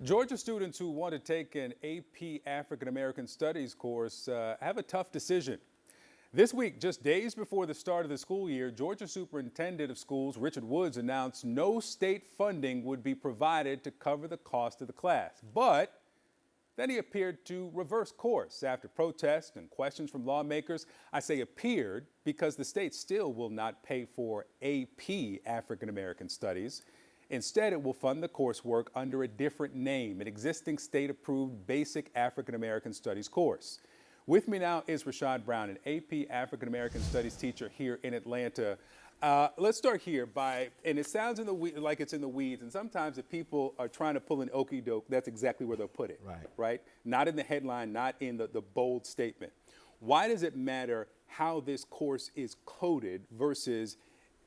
Georgia students who want to take an AP African American Studies course have a tough decision. This week, just days before the start of the school year, Georgia Superintendent of Schools Richard Woods announced no state funding would be provided to cover the cost of the class. But then he appeared to reverse course after protests and questions from lawmakers. I say appeared because the state still will not pay for AP African American Studies. Instead, it will fund the coursework under a different name, an existing state-approved basic African American Studies course. With me now is Rashad Brown, an AP African American Studies teacher here in Atlanta. Let's start here and it sounds like it's in the weeds, and sometimes if people are trying to pull an okie doke, that's exactly where they'll put it, right? Not in the headline, not in the bold statement. Why does it matter how this course is coded versus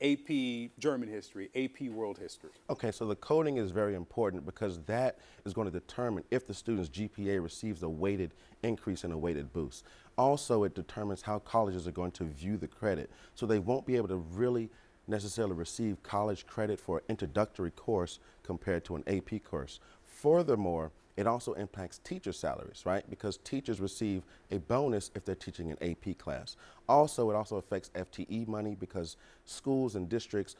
AP German history, AP world history? Okay, so the coding is very important because that is going to determine if the student's GPA receives a weighted increase and a weighted boost. Also, it determines how colleges are going to view the credit. So they won't be able to really necessarily receive college credit for an introductory course compared to an AP course. Furthermore, it also impacts teacher salaries, right? Because teachers receive a bonus if they're teaching an AP class. Also, it also affects FTE money because schools and districts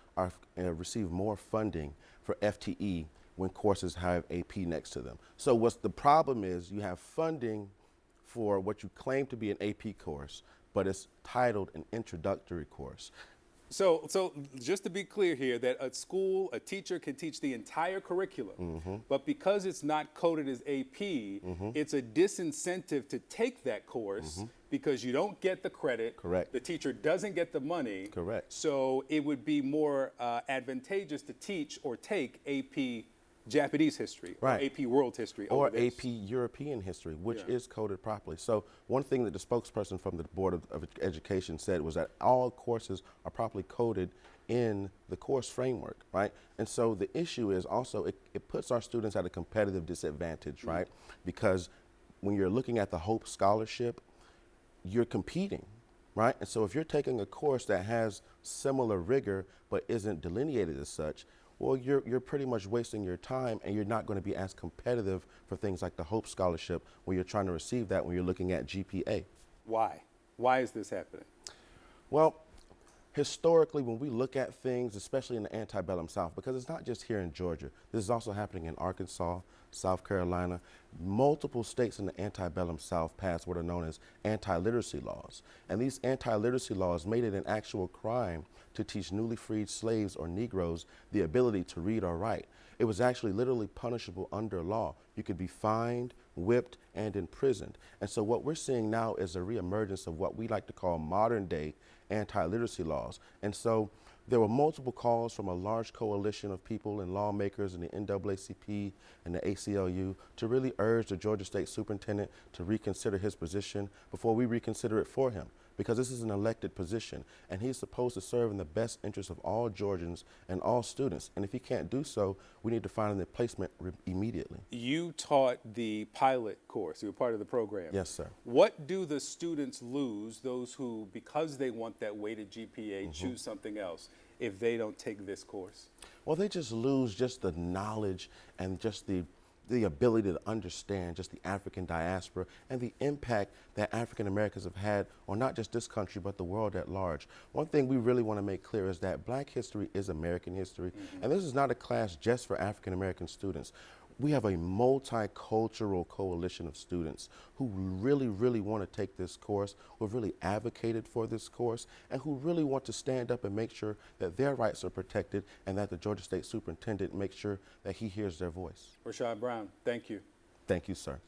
receive more funding for FTE when courses have AP next to them. So what's the problem is you have funding for what you claim to be an AP course, but it's titled an introductory course. So just to be clear here, that a teacher can teach the entire curriculum, but because it's not coded as AP, it's a disincentive to take that course because you don't get the credit. Correct. The teacher doesn't get the money. Correct. So it would be more advantageous to teach or take AP Japanese history, or AP world history, or AP European history, which is coded properly. So one thing that the spokesperson from the Board of Education said was that all courses are properly coded in the course framework, right? And so the issue is also it puts our students at a competitive disadvantage, right? Because when you're looking at the Hope Scholarship, you're competing, right? And so if you're taking a course that has similar rigor but isn't delineated as such, well, you're pretty much wasting your time, and you're not going to be as competitive for things like the Hope Scholarship when you're trying to receive that when you're looking at GPA. Why? Why is this happening? Well, historically, when we look at things, especially in the antebellum South, because it's not just here in Georgia, this is also happening in Arkansas, South Carolina. Multiple states in the antebellum South passed what are known as anti-literacy laws. And these anti-literacy laws made it an actual crime to teach newly freed slaves or Negroes the ability to read or write. It was actually literally punishable under law. You could be fined, whipped, and imprisoned. And so what we're seeing now is a reemergence of what we like to call modern day anti-literacy laws. And so there were multiple calls from a large coalition of people and lawmakers in the NAACP and the ACLU to really urge the Georgia State Superintendent to reconsider his position before we reconsider it for him. Because this is an elected position, and he's supposed to serve in the best interest of all Georgians and all students. And if he can't do so, we need to find a replacement immediately. You taught the pilot course. You were part of the program. Yes, sir. What do the students lose, those who, because they want that weighted GPA, choose something else, if they don't take this course? Well, they just lose just the knowledge and just the ability to understand just the African diaspora and the impact that African Americans have had on not just this country, but the world at large. One thing we really want to make clear is that Black history is American history, and this is not a class just for African American students. We have a multicultural coalition of students who really want to take this course, who have really advocated for this course, and who really want to stand up and make sure that their rights are protected and that the Georgia State Superintendent makes sure that he hears their voice. Rashad Brown, thank you. Thank you, sir.